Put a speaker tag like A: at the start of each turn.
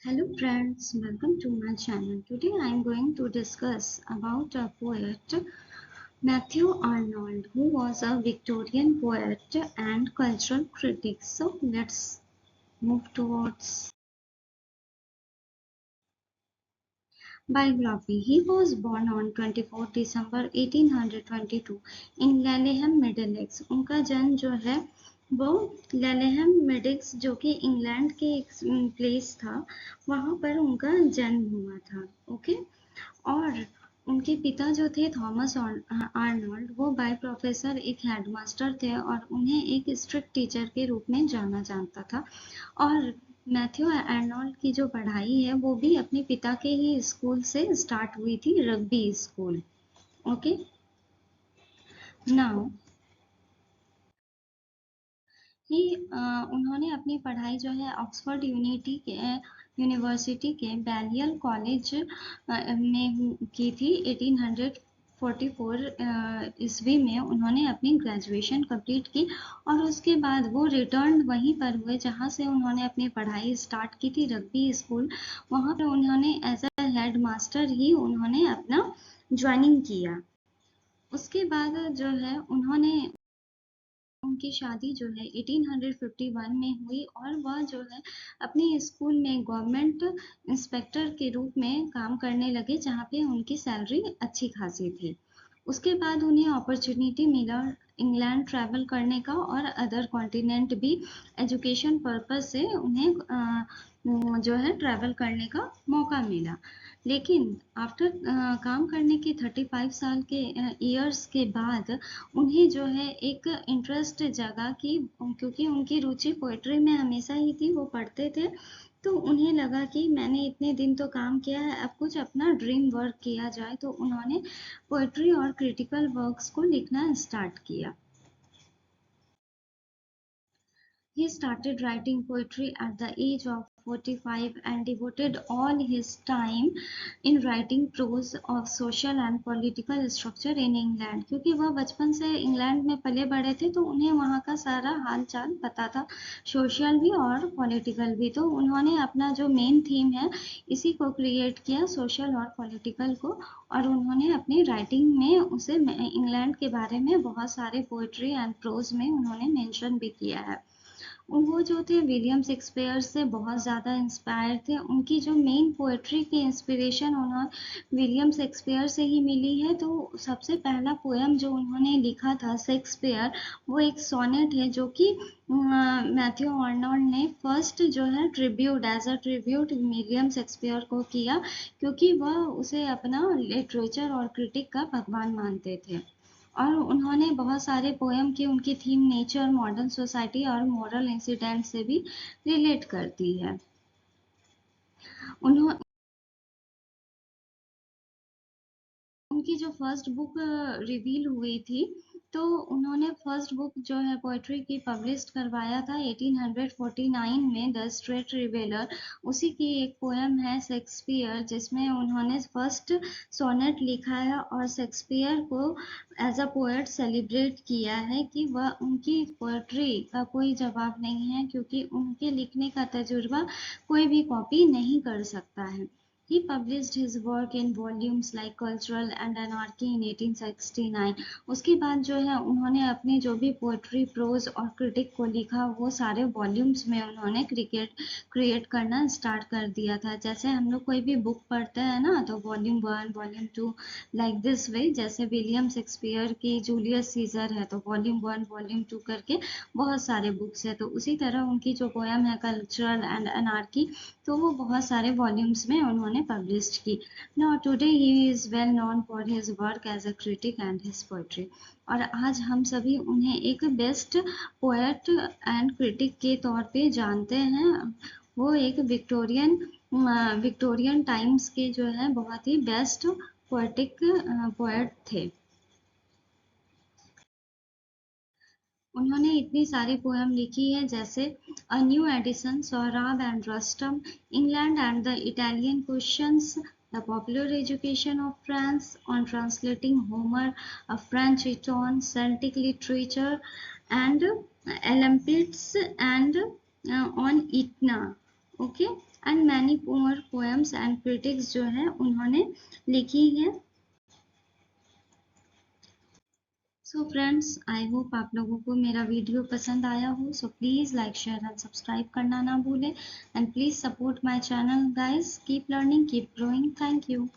A: Hello friends, welcome to my channel. Today I am going to discuss about a poet Matthew Arnold, who was a Victorian poet and cultural critic. So let's move towards biography. He was born on 24 December 1822 in Laleham, Middlesex. उनका जन्म जो है वो लेलेहम मिडिक्स जो कि England के एक place था, वहाँ पर उनका जन्म हुआ था। ओके। और उनके पिता जो थे थॉमस आर्नल्ड, वो बाय प्रोफेसर एक हेडमास्टर थे और उन्हें एक स्ट्रिक्ट टीचर के रूप में जाना जाता था। और मैथ्यू आर्नल्ड की जो पढ़ाई है वो भी अपने पिता के ही स्कूल से स्टार्ट हुई थी, rugby school. Okay. Now he उन्होंने अपनी पढ़ाई जो है ऑक्सफोर्ड यूनिवर्सिटी के बैलियल कॉलेज में की थी। 1844 ईस्वी में उन्होंने अपनी ग्रेजुएशन कंप्लीट की और उसके बाद वो रिटर्न वहीं पर हुए जहाँ से उन्होंने अपनी पढ़ाई स्टार्ट की थी, रग्बी स्कूल। वहाँ पर उन्होंने एज अ हेड मास्टर ही उन्होंने अपना ज्वाइनिंग किया। उसके बाद जो है उन्होंने उनकी शादी जो है 1851 में हुई और वह जो है अपने स्कूल में गवर्नमेंट इंस्पेक्टर के रूप में काम करने लगे, जहाँ पे उनकी सैलरी अच्छी खासी थी। उसके बाद उन्हें अपॉर्चुनिटी मिला इंग्लैंड ट्रैवल करने का और अदर कॉन्टिनेंट भी एजुकेशन पर्पस से उन्हें जो है ट्रैवल करने का मौका मिला। लेकिन आफ्टर काम करने के 35 साल के ईयर्स के बाद उन्हें जो है एक इंटरेस्ट जगा कि क्योंकि उनकी रुचि पोइट्री में हमेशा ही थी, वो पढ़ते थे, तो उन्हें लगा कि मैंने इतने दिन तो काम किया है, अब कुछ अपना ड्रीम वर्क किया जाए। तो उन्होंने पोइट्री और क्रिटिकल वर्क्स को लिखना स्टार्ट किया। He started writing poetry at the age of 45 and devoted all his time in writing prose of social and political structure in England। क्योंकि वह बचपन से इंग्लैंड में पले बड़े थे तो उन्हें वहाँ का सारा हाल चाल पता था, सोशल भी और पॉलिटिकल भी। तो उन्होंने अपना जो मेन थीम है इसी को क्रिएट किया, सोशल और पॉलिटिकल को, और उन्होंने अपनी राइटिंग में उसे इंग्लैंड के बारे में बहुत सारे पोइट्री एंड प्रोज में उन्होंने मेंशन भी किया है। वो जो थे विलियम शेक्सपियर से बहुत ज़्यादा इंस्पायर थे। उनकी जो मेन पोएट्री की इंस्पिरेशन उन्हें विलियम शेक्सपियर से ही मिली है। तो सबसे पहला पोएम जो उन्होंने लिखा था शेक्सपियर, वो एक सोनेट है जो कि मैथ्यू आर्नल्ड ने फर्स्ट जो है tribute as a tribute William Shakespeare को किया, क्योंकि वह उसे अपना लिटरेचर और क्रिटिक का भगवान मानते थे। और उन्होंने बहुत सारे पोएम की उनकी थीम नेचर, मॉडर्न सोसाइटी और मोरल इंसिडेंट से भी रिलेट करती है। उन्हों उनकी जो फर्स्ट बुक रिवील हुई थी, तो उन्होंने फर्स्ट बुक जो है पोएट्री की पब्लिश करवाया था 1849 में, द स्ट्रेट रिवेलर। उसी की एक पोएम है शेक्सपियर, जिसमें उन्होंने फर्स्ट सोनेट लिखा है और शेक्सपियर को एज अ पोएट सेलिब्रेट किया है कि वह उनकी पोएट्री का कोई जवाब नहीं है, क्योंकि उनके लिखने का तजुर्बा कोई भी कॉपी नहीं कर सकता है। He published his work in volumes like Cultural and Anarchy in 1869। उसके बाद जो है उन्होंने अपनी जो भी पोएट्री, प्रोज और क्रिटिक को लिखा, वो सारे वॉल्यूम्स में उन्होंने क्रिएट करना स्टार्ट कर दिया था। जैसे हम लोग कोई भी बुक पढ़ते हैं ना, तो volume 1, volume 2, like this way. जैसे विलियम शेक्सपियर की जूलियस सीजर है, तो वॉल्यूम 1, वॉल्यूम 2 करके बहुत सारे बुक्स है। तो उसी तरह उनकी जो पोएम है कल्चरल एंड अनार्की, तो वो बहुत सारे वॉल्यूम्स में उन्होंने पब्लिश की। Now today he is well known for his work as a critic and his poetry. और आज हम सभी उन्हें एक बेस्ट पोएट एंड क्रिटिक के तौर पे जानते हैं। वो एक विक्टोरियन टाइम्स के जो है बहुत ही बेस्ट पोएटिक पोएट थे। उन्होंने इतनी सारी पोएम लिखी है, जैसे a new edition, Sohrab and Rustum, England and the Italian questions, the popular education of France, on translating Homer, a French Eton, Celtic literature and Empedocles and on Etna. Okay. And many more poems and critics जो है उन्होंने लिखी है। So friends, I hope आप लोगों को मेरा video पसंद आया हो। So please like share and subscribe करना ना भूलें, and please support my channel guys. Keep learning, keep growing. Thank you.